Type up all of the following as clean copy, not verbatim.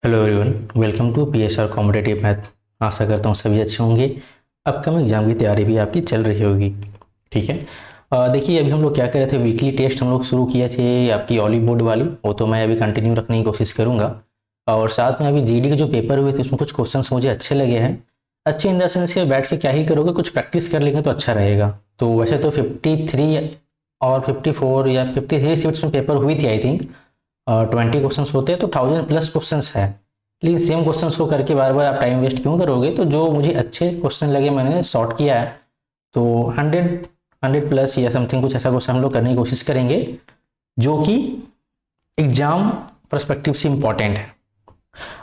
Hello everyone, welcome to PSR competitive math. आशा करता हूँ सभी अच्छे होंगे। अपकमिंग एग्जाम की तैयारी भी आपकी चल रही होगी। ठीक है। देखिए, अभी हम लोग क्या कर रहे थे, वीकली टेस्ट हम लोग शुरू किए थे आपकी ऑली बोर्ड वाली, वो तो मैं अभी कंटिन्यू रखने की कोशिश करूँगा। और साथ में अभी जीडी के जो पेपर हुए थे उसमें कुछ क्वेश्चंस मुझे अच्छे लगे हैं। अच्छे इन द सेंस के बैठ के क्या ही करोगे, कुछ प्रैक्टिस कर लेंगे तो अच्छा रहेगा। तो वैसे तो 53 और 54 या 53 सीट्स में पेपर हुई थी आई थिंक। 20 क्वेश्चन होते हैं तो 1000+ क्वेश्चन है। लेकिन सेम क्वेश्चन को करके बार बार आप टाइम वेस्ट क्यों करोगे। तो जो मुझे अच्छे क्वेश्चन लगे मैंने सॉर्ट किया है। तो 100+ या समथिंग कुछ ऐसा क्वेश्चन हम लोग करने की कोशिश करेंगे जो कि एग्जाम पर्सपेक्टिव से इम्पॉर्टेंट है।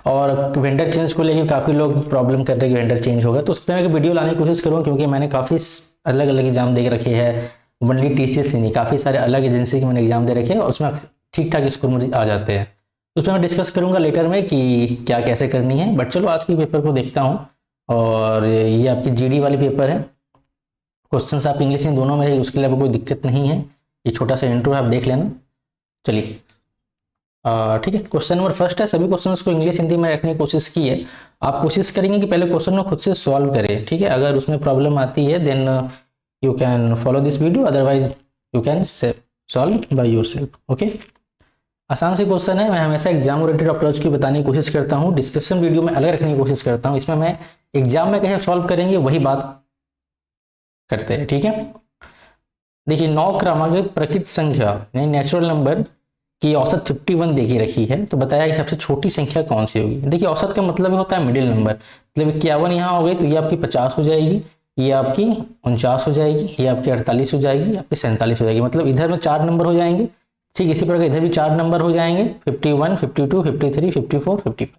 और वेंडर चेंज को लेकर काफ़ी लोग प्रॉब्लम कर रहे हैं कि वेंडर चेंज होगा, तो उस पर मैं एक वीडियो लाने की कोशिश करूँगा, क्योंकि मैंने काफ़ी अलग अलग एग्जाम दे रखे हैं। ओनली टीसीएस ही नहीं, काफ़ी सारे अलग एजेंसी के मैंने एग्जाम दे रखे हैं और उसमें ठीक ठाक स्कोर मुझे आ जाते हैं। तो उसमें मैं डिस्कस करूंगा लेटर में कि क्या कैसे करनी है। बट चलो आज के पेपर को देखता हूँ। और ये आपकी जीडी वाली पेपर है। क्वेश्चंस आप इंग्लिश में दोनों में है, उसके लिए आपको कोई दिक्कत नहीं है। ये छोटा सा इंट्रो है, आप देख लेना। चलिए, ठीक है। क्वेश्चन नंबर फर्स्ट है। सभी क्वेश्चंस को इंग्लिश हिंदी में रखने की कोशिश की है। आप कोशिश करेंगे कि पहले क्वेश्चन को खुद से सॉल्व करें। ठीक है, अगर उसमें प्रॉब्लम आती है then you can follow this video, otherwise you can solve by yourself. Okay. आसान से क्वेश्चन है। मैं हमेशा एग्जाम ओरिएंटेड अप्रोच की बताने की कोशिश करता हूँ, डिस्कशन वीडियो में अलग रखने की कोशिश करता हूँ। इसमें मैं एग्जाम में कैसे सॉल्व करेंगे वही बात करते हैं। ठीक है। देखिए, 9 क्रमांकित प्रकृत संख्या यानी नेचुरल नंबर की औसत 51 देखी रखी है। तो बताया कि सबसे छोटी संख्या कौन सी होगी। देखिए, औसत का मतलब होता है मिडिल नंबर। मतलब 51 यहाँ हो गई तो ये आपकी 50 हो जाएगी, ये आपकी 49 हो जाएगी, ये आपकी 48 हो जाएगी, आपकी 47 हो जाएगी। मतलब इधर में 4 नंबर हो जाएंगे। ठीक इसी प्रकार इधर भी 4 नंबर हो जाएंगे, 51, 52, 53, 54, 55।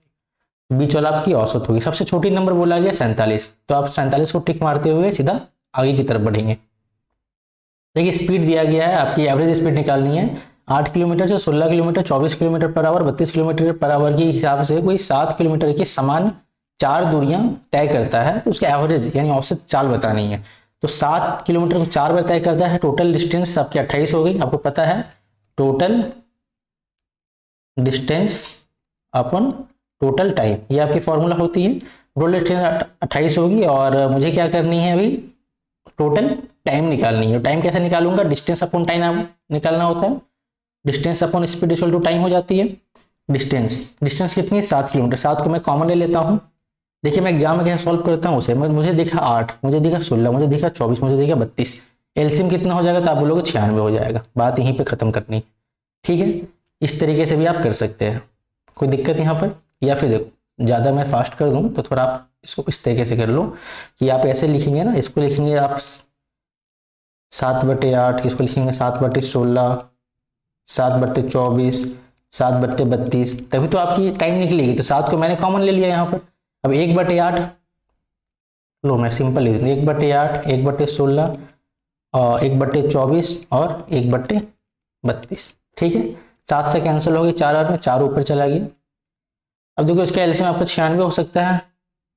बीच वाला आपकी औसत होगी। सबसे छोटी नंबर बोला गया 47, तो आप 47 को टिक मारते हुए सीधा आगे की तरफ बढ़ेंगे। देखिए, स्पीड दिया गया है, आपकी एवरेज स्पीड निकालनी है। 8 किलोमीटर से 16 kilometre, 24 kilometre per hour, 32 kilometre per hour के हिसाब से कोई 7 किलोमीटर की समान 4 दूरियां तय करता है, तो उसका एवरेज यानी औसत चाल बतानी है। तो 7 किलोमीटर को 4 बार तय करता है। टोटल डिस्टेंस आपकी 28 हो गई। आपको पता है टोटल डिस्टेंस अपन टोटल टाइम, ये आपकी फॉर्मूला होती है। टोटल डिस्टेंस 28 होगी और मुझे क्या करनी है अभी, टोटल टाइम निकालनी है। टाइम कैसे निकालूंगा, डिस्टेंस अपॉन टाइम निकालना होता है। Distance upon speed equal to time हो जाती है। डिस्टेंस डिस्टेंस कितनी है, 7 किलोमीटर। 7 को मैं कॉमन ले लेता हूँ। देखिए, मैं एग्जाम में कैसे सॉल्व करता हूँ उसे, मुझे दिखा 8, मुझे दिखा 16, मुझे दिखा 24, मुझे दिखा 32। एलसीएम कितना हो जाएगा, तो आप बोलोगे 96 हो जाएगा। बात यहीं पे खत्म करनी। ठीक है। इस तरीके से भी आप कर सकते हैं, कोई दिक्कत यहाँ पर। या फिर देखो, ज़्यादा मैं फास्ट कर दूँ तो थोड़ा आप इसको इस तरीके से कर लो कि आप ऐसे लिखेंगे ना, इसको लिखेंगे आप 7/8, इसको लिखेंगे 7/16, 7/24, 7/32, तभी तो आपकी टाइम निकलेगी। तो 7 को मैंने कॉमन ले लिया यहाँ पर। अब 1/8 लो, मैं सिंपल लिख दूँ, 1/8, 1/16 और 1/24 और 1/32। ठीक है। 7 से कैंसिल हो गई, 4 और में 4 ऊपर चला गया। अब देखो, इसका एलसीएम आपका 96 हो सकता है।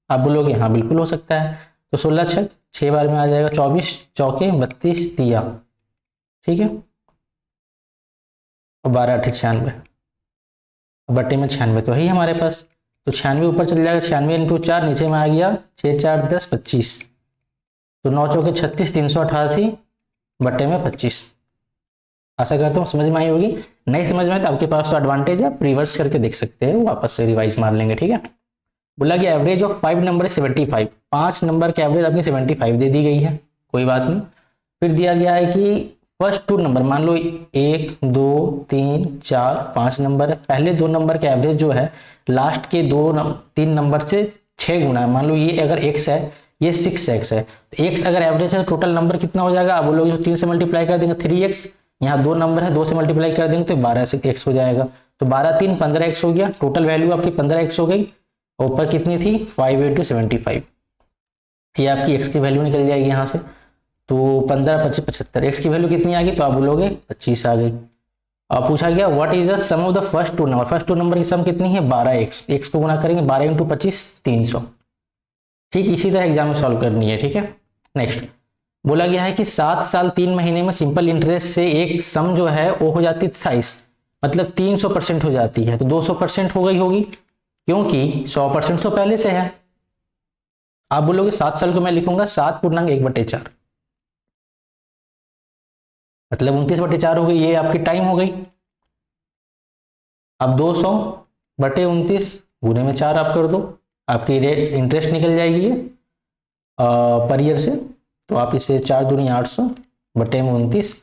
आप बोलोगे हाँ बिल्कुल हो सकता है। तो 16 6 बार में आ जाएगा, 24 चौके 32 दिया। ठीक है। और 12 8 96, बट्टे में 96 तो है हमारे पास। तो 96 ऊपर चल जाएगा, 96 इंटू 4 नीचे में आ गया 6 4 10 25। तो 9 चौके 36, 388 बट्टे में 25। आशा करता हूँ समझ में आई होगी। नहीं समझ में आए तो आपके पास तो एडवांटेज है, आप रिवर्स करके देख सकते हैं, वापस से रिवाइज मार लेंगे। ठीक है। बोला कि एवरेज ऑफ 5 नंबर 75, 5 नंबर के एवरेज आपकी 75 दे दी गई है, कोई बात नहीं। फिर दिया गया है कि फर्स्ट 2 नंबर, मान लो 1 2 3 4 5 नंबर है। पहले 2 नंबर के एवरेज जो है लास्ट के 3 नंबर से 6 गुना है। मान लो ये अगर x है, ये 6x है, तो x अगर एवरेज है, टोटल नंबर कितना हो जाएगा। आप बोलोगे 3 से मल्टीप्लाई कर देंगे 3x, यहाँ 2 नंबर है, 2 से मल्टीप्लाई कर देंगे तो 12x हो जाएगा। तो 12 3 15x हो गया। टोटल वैल्यू आपकी 15x हो गई। ऊपर कितनी थी 5 × 75, ये आपकी x की वैल्यू निकल जाएगी यहाँ से। तो 15 25 75, x की वैल्यू कितनी आ गई, तो आप बोलोगे 25 आ गई। और पूछा गया what is the sum of the first 2 number. First 2 number की सम कितनी है 12x, x को गुना करेंगे 12 × 25 300। ठीक इसी तरह एग्जाम में सॉल्व करनी है। ठीक है। नेक्स्ट बोला गया है कि 7 साल 3 महीने में सिंपल इंटरेस्ट से एक सम जो है वो हो जाती है 28, मतलब 300% हो जाती है। तो 200% हो गई होगी। क्योंकि 100% तो पहले से है। आप बोलोगे 7 साल को मैं लिखूंगा 7/1/4, मतलब 29/4 हो गई, ये आपकी टाइम हो गई। अब 200/29 गुने में 4 आप कर दो, आपकी रेट इंटरेस्ट निकल जाएगी ये पर ईयर से। तो आप इसे 4×2=800/29,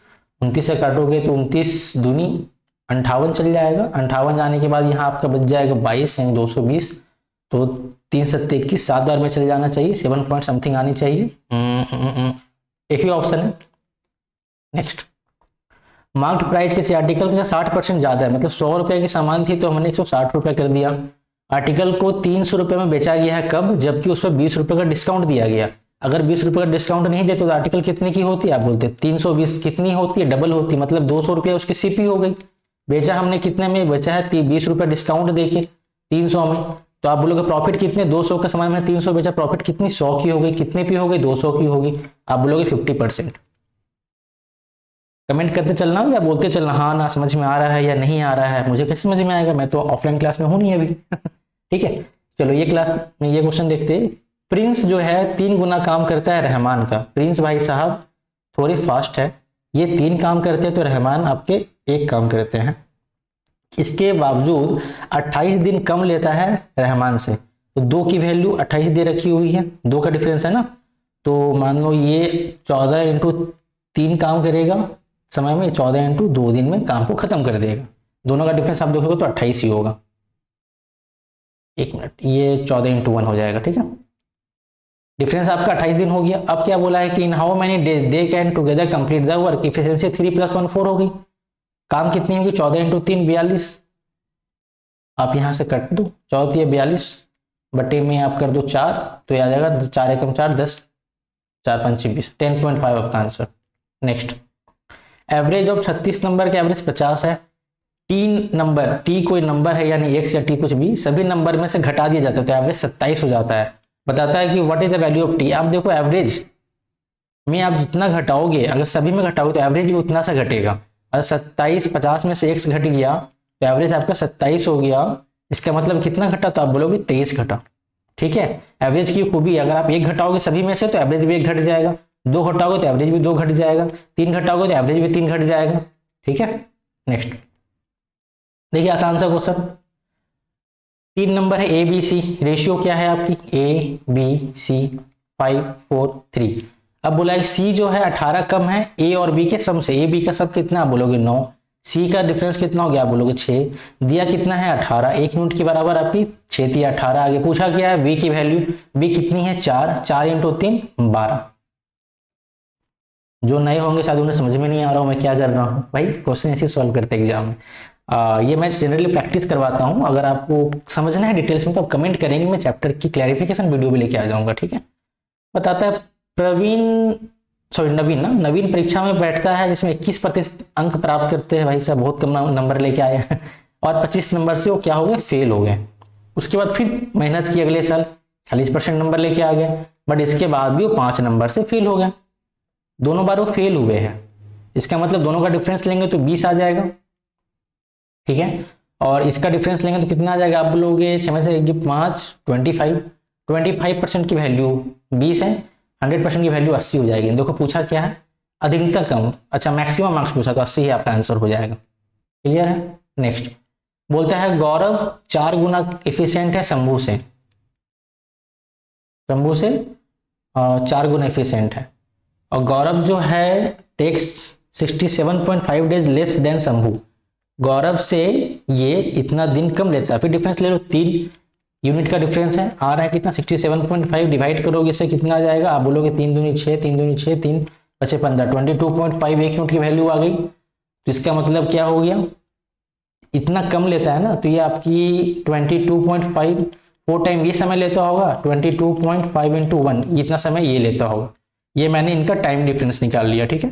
29 से काटोगे तो 29×2=58 चल जाएगा। 58 जाने के बाद यहाँ आपका बच जाएगा 22 यानी 220। तो 3×7=21, 7 बार में चल जाना चाहिए, 7 पॉइंट समथिंग आनी चाहिए। एक ही ऑप्शन है। नेक्स्ट, मार्क्ड प्राइस किसी आर्टिकल का 60% ज़्यादा है, मतलब 100 रुपये की सामान थी तो हमने 160 रुपये कर दिया। आर्टिकल को 300 रुपये में बेचा गया है, कब? जबकि उस पर 20 रुपये का डिस्काउंट दिया गया। अगर 20 रुपये का डिस्काउंट नहीं देते तो आर्टिकल कितने की होती है? आप बोलते 320 कितनी होती है? डबल होती है, मतलब 200 रुपये उसकी सीपी हो गई। बेचा हमने कितने में? बेचा है 20 रुपये डिस्काउंट देके 300 में। तो आप बोलोगे प्रॉफिट कितने? 200 का सामान में 300 बेचा, प्रॉफिट कितनी? 100 की हो गई। कितने की हो गई? 200 की होगी। आप बोलोगे 50%। कमेंट करते चलना या बोलते चलना हाँ ना समझ में आ रहा है या नहीं आ रहा है। मुझे कैसे समझ में आएगा, मैं तो ऑफलाइन क्लास में हूँ नहीं अभी। ठीक है, चलो ये क्लास में ये क्वेश्चन देखते हैं। प्रिंस जो है 3 गुना काम करता है रहमान का। प्रिंस भाई साहब थोड़ी फास्ट है, ये 3 काम करते हैं तो रहमान आपके 1 काम करते हैं। इसके बावजूद 28 दिन कम लेता है रहमान से। तो 2 की वैल्यू 28 दे रखी हुई है, 2 का डिफरेंस है ना। तो मान लो ये 14×3 काम करेगा समय में, 14×2 दिन में काम को खत्म कर देगा। दोनों का डिफरेंस आप देखोगे तो 28 ही होगा। 1 मिनट, ये 14×1 हो जाएगा। ठीक है, डिफरेंस आपका 28 दिन हो गया। अब क्या बोला है कि in how many days they can together complete the work. Efficiency 3 + 1 4 हो गई। काम कितनी होगी? 14×3 42। आप यहां से कट दो, 14 42 बटे में आप कर दो 4, तो ये आ जाएगा 4 एकम 4 10, 4 5 20, 10.5 आपका answer. Next, average of 36 number के एवरेज 50 है। टी नंबर, टी कोई नंबर है यानी एक्स या टी कुछ भी, सभी नंबर में से घटा दिया जाता है तो एवरेज 27 हो जाता है। बताता है कि what is the value of T. आप देखो एवरेज में आप जितना घटाओगे, अगर सभी में घटाओगे तो एवरेज भी उतना सा घटेगा। अगर 27 50 में से एक्स घट गया तो एवरेज आपका 27 हो गया। इसका मतलब कितना घटा? तो आप बोलोगे 23 घटा। ठीक है, एवरेज की खूबी, अगर आप 1 घटाओगे सभी में से तो एवरेज भी 1 घट जाएगा, 2 घटाओगे तो एवरेज भी 2 घट जाएगा, 3 घटाओगे तो एवरेज भी 3 घट जाएगा। ठीक है, नेक्स्ट देखिए आसान सा क्वेश्चन। 3 नंबर है ए बी सी, रेशियो क्या है आपकी? A B C 5 4 3। अब बोला है सी जो है 18 कम है ए और बी के सम से। ए बी का सम कितना? आप बोलोगे 9। सी का डिफरेंस कितना हो गया? आप बोलोगे 6। दिया कितना है? 18। 1 यूनिट के बराबर आपकी 6 × 18। आगे पूछा क्या है? बी की वैल्यू, बी कितनी है? 4, 4×3 12। जो नए होंगे शायद उन्हें समझ में नहीं आ रहा हूँ मैं क्या कर रहा हूँ भाई, क्वेश्चन ऐसे सॉल्व करते एग्जाम में। ये मैं जनरली प्रैक्टिस करवाता हूँ। अगर आपको समझना है डिटेल्स में तो आप कमेंट करेंगे, मैं चैप्टर की क्लैरिफिकेशन वीडियो भी लेके आ जाऊंगा। ठीक है, बताता है नवीन ना, नवीन परीक्षा में बैठता है जिसमें 21% अंक प्राप्त करते हैं। भाई साहब बहुत कम नंबर लेके आए हैं और 25 नंबर से वो क्या हो गए? फेल हो गए। उसके बाद फिर मेहनत की, अगले साल 40% नंबर लेके आ गए, बट इसके बाद भी वो 5 नंबर से फेल हो गए। दोनों बार वो फेल हुए हैं। इसका मतलब दोनों का डिफरेंस लेंगे तो 20 आ जाएगा। ठीक है, और इसका डिफरेंस लेंगे तो कितना आ जाएगा? आप बोलोगे 6 में से 5 25% की वैल्यू 20 है, 100% की वैल्यू 80 हो जाएगी। देखो पूछा क्या है? अधिकतम कम, अच्छा मैक्सिमम मार्क्स पूछा तो 80 ही आपका आंसर हो जाएगा। क्लियर है? नेक्स्ट बोलता है गौरव 4 गुना एफिशिएंट है शंभू से। शंभू से 4 गुना एफिशिएंट है और गौरव जो है takes 67.5 days less than Shambhu. Gaurav से ये इतना दिन कम लेता है। फिर डिफरेंस ले लो, 3 यूनिट का डिफरेंस है, आ रहा है कितना? 67.5 डिवाइड करोगे इससे कितना आ जाएगा? आप बोलोगे 3 दूनी 6, 3 दूनी 6, 3 बचे 15, 22.5 1 यूनिट की वैल्यू आ गई। तो इसका मतलब क्या हो गया? इतना कम लेता है ना, तो ये आपकी 22.5 4 टाइम ये समय लेता होगा, 22.5 × 1 इतना समय ये लेता होगा। ये मैंने इनका टाइम डिफरेंस निकाल लिया। ठीक है,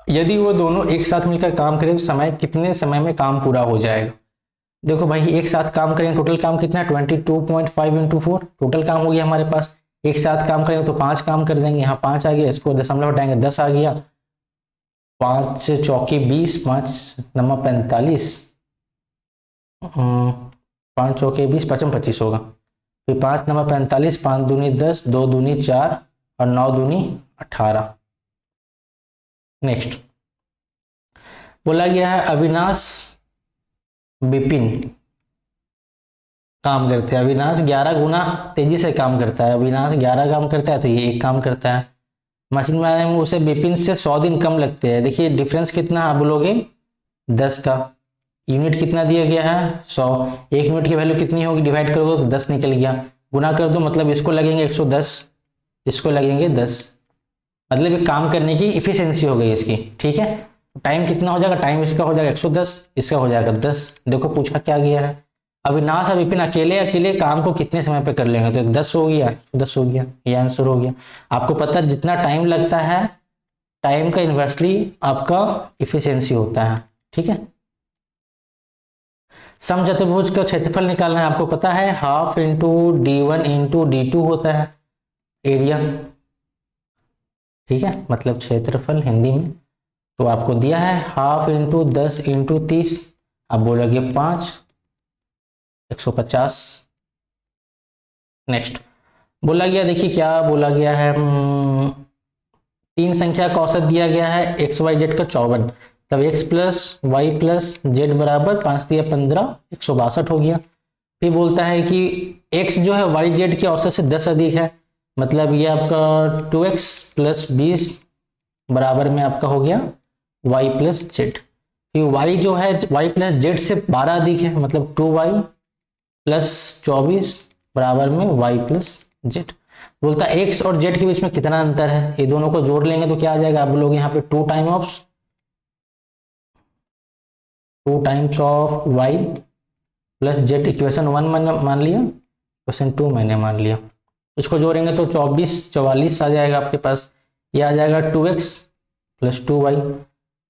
यदि वो दोनों एक साथ मिलकर काम करें तो समय कितने समय में काम पूरा हो जाएगा? देखो भाई एक साथ काम करें, टोटल काम कितना है? 22.5 × 4 टोटल काम हो गया हमारे पास। एक साथ काम करेंगे तो 5 काम कर देंगे, यहाँ 5 आ गया, इसको दशमलव हटाएंगे 10 आ गया, 5 चौके 20, 5 9 45, 5 चौके 20, 5 25 होगा। फिर 5 नंबर 45, 5 दूनी 10, 2 दूनी 4 और 9 दूनी 18। नेक्स्ट बोला गया है अविनाश विपिन काम करते हैं। अविनाश 11 गुना तेजी से काम करता है। अविनाश 11 काम करता है तो ये 1 काम करता है। मशीन बनाने में उसे विपिन से 100 दिन कम लगते हैं। देखिए डिफरेंस कितना आप बोलोगे 10 का। यूनिट कितना दिया गया है 100। 1 यूनिट की वैल्यू कितनी होगी, डिवाइड करोगे तो 10 निकल गया। गुना कर दो मतलब इसको लगेंगे 110, इसको लगेंगे 10, मतलब ये काम करने की इफिशियंसी हो गई इसकी। ठीक है, टाइम कितना हो जाएगा, टाइम इसका हो जाएगा 110, इसका हो जाएगा 10। देखो पूछा क्या गया है, अविनाश और विपिन अकेले अकेले काम को कितने समय पे कर लेंगे, तो 10 हो गया, 10 हो गया, ये आंसर हो गया। आपको पता है जितना टाइम लगता है टाइम का इन्वर्सली आपका इफिशियंसी होता है। ठीक है, समचतुर्भुज का क्षेत्रफल निकालना है, आपको पता है half into D1 into D2 होता है एरिया। ठीक है, मतलब क्षेत्रफल हिंदी में। तो आपको दिया है हाफ इंटू 10 इंटू 30, आप बोलोगे 5, 150। नेक्स्ट बोला गया, देखिए क्या बोला गया है, 3 संख्या का औसत दिया गया है एक्स वाई जेड का 54, तब X plus Y plus Z बराबर 5 दिया 15, 162 हो गया। फिर बोलता है कि एक्स जो है वाई जेड के औसत से 10 अधिक है, मतलब ये आपका 2x प्लस 20 बराबर में आपका हो गया y प्लस जेड। फिर y जो है y प्लस जेड से 12 अधिक है, मतलब 2y प्लस 24 बराबर में y प्लस जेड। बोलता है x और z के बीच में कितना अंतर है, ये दोनों को जोड़ लेंगे तो क्या आ जाएगा, आप लोग यहाँ पे 2 times of y plus Z, equation 1 मैंने मान लिया, इक्वेशन 2 मैंने मान लिया। इसको जोड़ेंगे तो 44 आ जाएगा आपके पास। ये आ जाएगा 2x प्लस 2y,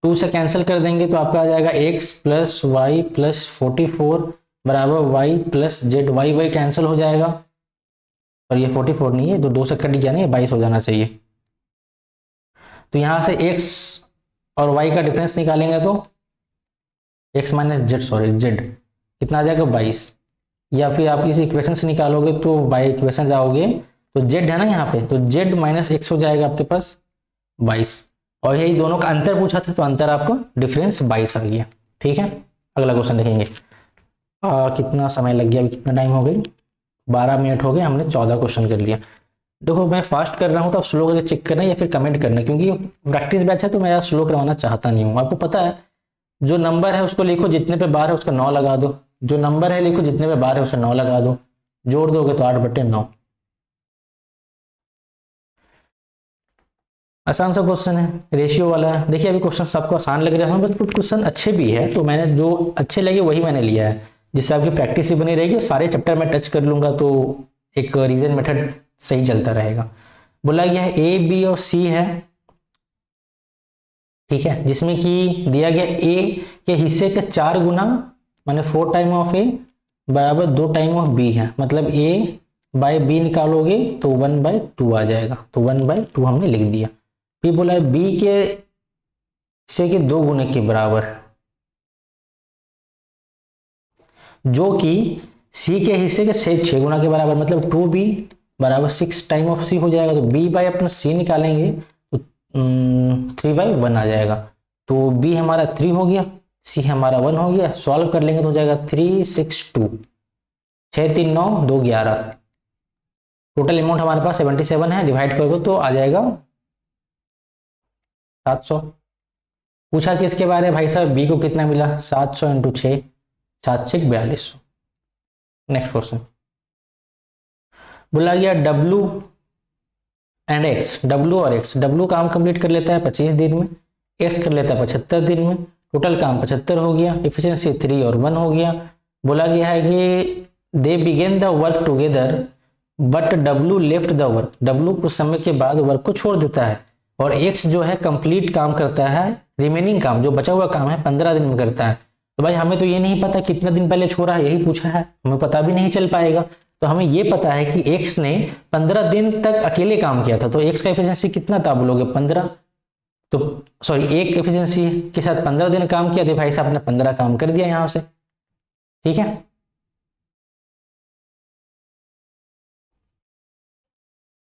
2 से कैंसिल कर देंगे तो आपका आ जाएगा x प्लस वाई प्लस 44 बराबर y plus Z. y cancel हो जाएगा और ये 44 नहीं है तो 2 से कट गया नहीं, 22 हो जाना चाहिए। तो यहाँ से x और y का डिफरेंस निकालेंगे तो x minus Z, sorry Z कितना आ जाएगा 22, या फिर आप इस इक्वेशन से निकालोगे तो बाई इक्वेशन जाओगे तो जेड है ना यहाँ पे, तो जेड माइनस एक्स हो जाएगा आपके पास 22, और यही दोनों का अंतर पूछा था तो अंतर आपको डिफरेंस 22 आ गया। ठीक है, अगला क्वेश्चन देखेंगे। कितना समय लग गया, अभी कितना टाइम हो गई, 12 मिनट हो गए, हमने 14 क्वेश्चन कर लिया। देखो मैं फास्ट कर रहा हूँ तो आप स्लो करके चेक करना या फिर कमेंट करना, क्योंकि प्रैक्टिस बैच है तो मैं स्लो करवाना चाहता नहीं हूँ। आपको पता है जो नंबर है उसको लिखो, जितने पे बार है उसका 9 लगा दो, जो नंबर है लिखो जितने पे बार है उसे 9 लगा दो, जोड़ दोगे तो 8/9। आसान सा क्वेश्चन है, रेशियो वाला है। देखिए अभी क्वेश्चन सबको आसान लग रहा है, बस कुछ क्वेश्चन अच्छे भी है तो मैंने जो अच्छे लगे वही मैंने लिया है, जिससे आपकी प्रैक्टिस ही बनी रहेगी। सारे चैप्टर में टच कर लूंगा तो एक रीजन मेथड सही चलता रहेगा। बोला गया है ए बी और सी है, ठीक है, जिसमें कि दिया गया ए के हिस्से के 4 गुना माने 4 टाइम ऑफ ए बराबर 2 टाइम ऑफ बी है, मतलब ए बाय बी निकालोगे तो 1/2 आ जाएगा, तो 1/2 हमने लिख दिया। फिर बोला है बी के हिस्से के 2 गुने के बराबर, जो कि सी के हिस्से के 6 गुना के बराबर, मतलब 2b बराबर 6 टाइम ऑफ सी हो जाएगा। तो b बाय अपना सी निकालेंगे तो 3/1 आ जाएगा, तो b हमारा 3 हो गया, c हमारा 1 हो गया। सॉल्व कर लेंगे तो हो जाएगा 3 6 2, 6 3 9 2 11, टोटल अमाउंट हमारे पास 77 है, डिवाइड करोगे तो आ जाएगा 700। पूछा कि इसके बारे में भाई साहब बी को कितना मिला, 700 इंटू 6, 7 6 4200। नेक्स्ट क्वेश्चन बोला गया W एंड X, W और X, W काम कंप्लीट कर लेता है 25 दिन में, X कर लेता है 75 दिन में, टोटल काम 75 हो गया, इफिशियंसी 3 और 1 हो गया। बोला गया है कि they began the work together but W left the work, W कुछ समय के बाद वर्क को छोड़ देता है, और X जो है कंप्लीट काम करता है, रिमेनिंग काम जो बचा हुआ काम है 15 दिन में करता है। तो भाई हमें तो ये नहीं पता कितना दिन पहले छोड़ा है, यही पूछा है, हमें पता भी नहीं चल पाएगा। तो हमें ये पता है कि X ने 15 दिन तक अकेले काम किया था, तो X का एफिशिएंसी कितना था बोलोगे 15, तो सॉरी एक एफिशिएंसी के साथ 15 दिन काम किया, तो भाई साहब ने 15 काम कर दिया यहाँ से। ठीक है,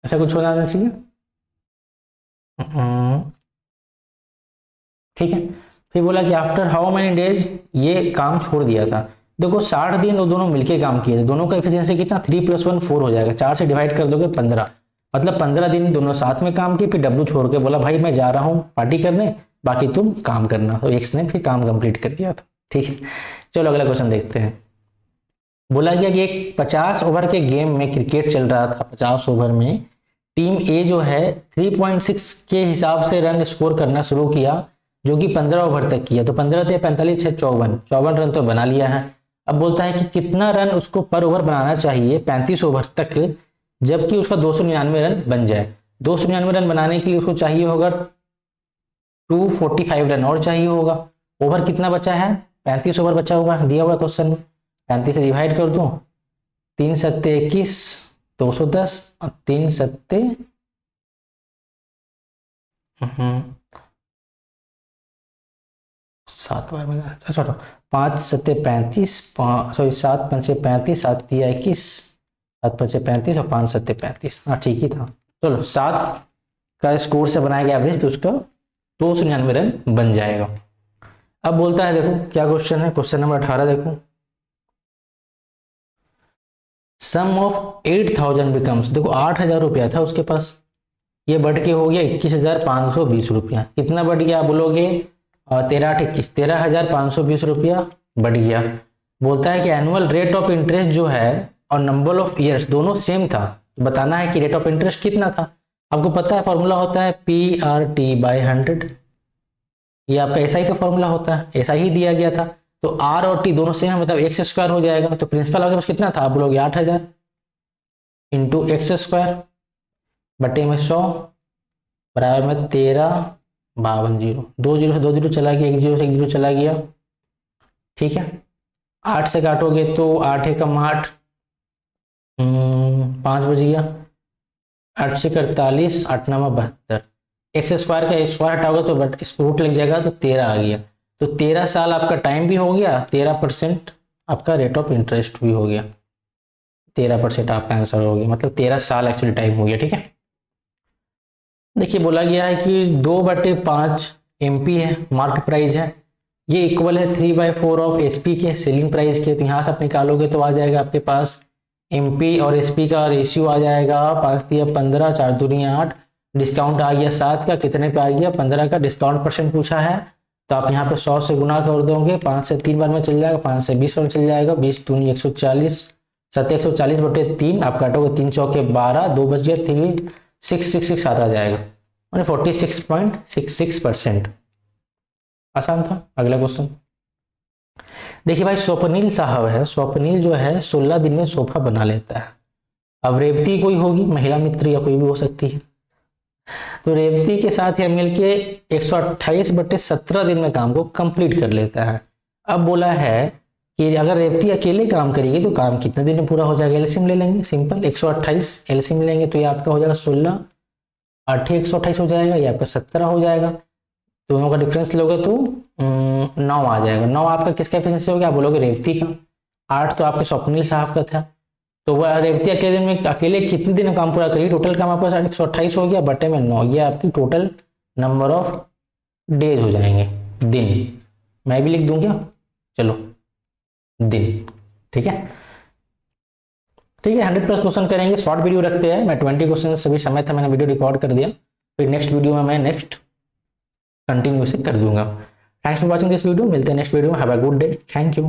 ऐसा कुछ होना चाहिए। ठीक है। फिर बोला कि आफ्टर हाउ मेनी डेज ये काम छोड़ दिया था। देखो 60 दिन और दोनों मिलके काम किए थे, दोनों का एफिशिएंसी कितना 3 + 1 4 हो जाएगा, 4 से डिवाइड कर दोगे 15, मतलब 15 दिन दोनों साथ में काम किए। फिर डब्लू छोड़ के बोला भाई मैं जा रहा हूँ पार्टी करने, बाकी तुम काम करना, तो एक्स ने फिर काम कंप्लीट कर दिया था। ठीक है, चलो अगला क्वेश्चन देखते हैं। बोला गया कि एक 50 ओवर के गेम में क्रिकेट चल रहा था, 50 ओवर में टीम ए जो है 3.6 के हिसाब से रन स्कोर करना शुरू किया, जो कि 15 ओवर तक किया। तो 15 थे 45 है 54 रन तो बना लिया है। अब बोलता है कि कितना रन उसको पर ओवर बनाना चाहिए 35 ओवर तक, जबकि उसका 299 रन बन जाए। 299 रन बनाने के लिए उसको चाहिए होगा 245 रन और चाहिए होगा। ओवर कितना बचा है, 35 ओवर बचा हुआ दिया हुआ क्वेश्चन में। 35 से डिवाइड कर दूं, 3 सत्ते 21, 210 और 3 सत्ते 7 बार में, छोड़ो 5 सत्ते 35, सॉरी 7 पंचे 35, 7 तिया 21, 7 पंचे 35 और 5 सत्ते 35। हाँ ठीक ही था। चलो 7 का स्कोर से बनाया गया एवरेज, तो उसका 299 रन बन जाएगा। अब बोलता है देखो क्या क्वेश्चन है, क्वेश्चन नंबर 18 देखो। सम ऑफ 8000 बिकम्स, देखो 8000 रुपया था उसके पास, ये बढ़ के हो गया 21,520 रुपया। कितना बढ़ गया आप बोलोगे, 13 8 21, 13,520 रुपया बढ़ गया। बोलता है कि एनुअल रेट ऑफ इंटरेस्ट जो है और नंबर ऑफ ईयर्स दोनों सेम था, तो बताना है कि रेट ऑफ इंटरेस्ट कितना था। आपको पता है फॉर्मूला होता है PRT/100, ये आपका एसआई का फॉर्मूला होता है, ऐसा ही दिया गया था। तो आर और टी दोनों सेम है, मतलब एक्स स्क्वायर हो जाएगा। तो प्रिंसिपल आपके पास कितना था, आप बोलोगे 8000 इंटू एक्स स्क्वायर बटे में 100 बराबर में 1352 2 जीरो से 2 जीरो चला गया, 1 जीरो से 1 जीरो चला गया। ठीक है, 8 से काटोगे तो 8 एकम 8, 5 बज गया, 8 से 48, 8 9 72। एक्स स्क्वायर का एक स्क्वायर हटाओगे तो बट इस रूट लग जाएगा, तो 13 आ गया। तो 13 साल आपका टाइम भी हो गया, 13% आपका रेट ऑफ इंटरेस्ट भी हो गया, 13% आपका आंसर हो गया, मतलब 13 साल एक्चुअली टाइम हो गया। ठीक है, देखिए बोला गया है कि 2/5 MP है मार्केट प्राइस है, ये इक्वल है 3/4 ऑफ SP के सेलिंग प्राइस के। तो यहाँ से आप निकालोगे तो आ जाएगा आपके पास MP और SP का रेशियो आ जाएगा 5 × 15, 4 दूनी 8, डिस्काउंट आ गया 7 का, कितने पे आ गया 15 का, डिस्काउंट परसेंट पूछा है तो आप यहाँ पे 100 से गुना कर दोगे, 5 से 3 बार में चल जाएगा, 5 से 20 बार में चल जाएगा, 20 दूनी 140, 7 140 बटे 3, आप काटोगे 3 चौके 12, 2 बच गया, 3666 आता जाएगा, मैंने 46.66%। आसान था। अगला क्वेश्चन देखिए भाई, स्वप्निल साहब है, स्वप्निल जो है 16 दिन में सोफा बना लेता है। अब रेवती कोई होगी, महिला मित्र या कोई भी हो सकती है, तो रेवती के साथ यह मिलके 128/17 दिन में काम को कंप्लीट कर लेता है। अब बोला है कि अगर रेवती अकेले काम करेगी तो काम कितने दिन में पूरा हो जाएगा, एलसीएम ले लेंगे सिंपल, 128 एलसीएम लेंगे तो ये आपका हो जाएगा 16, 8 128 हो जाएगा, ये आपका 17 हो जाएगा, दोनों का डिफरेंस लोगे तो 9 आ जाएगा। 9 आपका किसका एफिशिएंसी हो गया, आप बोलोगे रेवती का। 8 तो आपके स्वप्निल साहब का था, तो वह रेवती अकेले दिन में अकेले कितने दिन काम पूरा करिए, टोटल काम आपका 128 हो गया बटे में 9, ये आपकी टोटल नंबर ऑफ डेज हो जाएंगे, दिन। मैं भी लिख दूं क्या, चलो दिन। ठीक है, ठीक है 100+ क्वेश्चन करेंगे, शॉर्ट वीडियो रखते हैं। मैं 20 क्वेश्चन सभी समय था मैंने वीडियो रिकॉर्ड कर दिया, फिर नेक्स्ट वीडियो में मैं नेक्स्ट कंटिन्यू से कर दूंगा। Thanks for watching this video, मिलते हैं नेक्स्ट वीडियो में। Have a good day, thank you.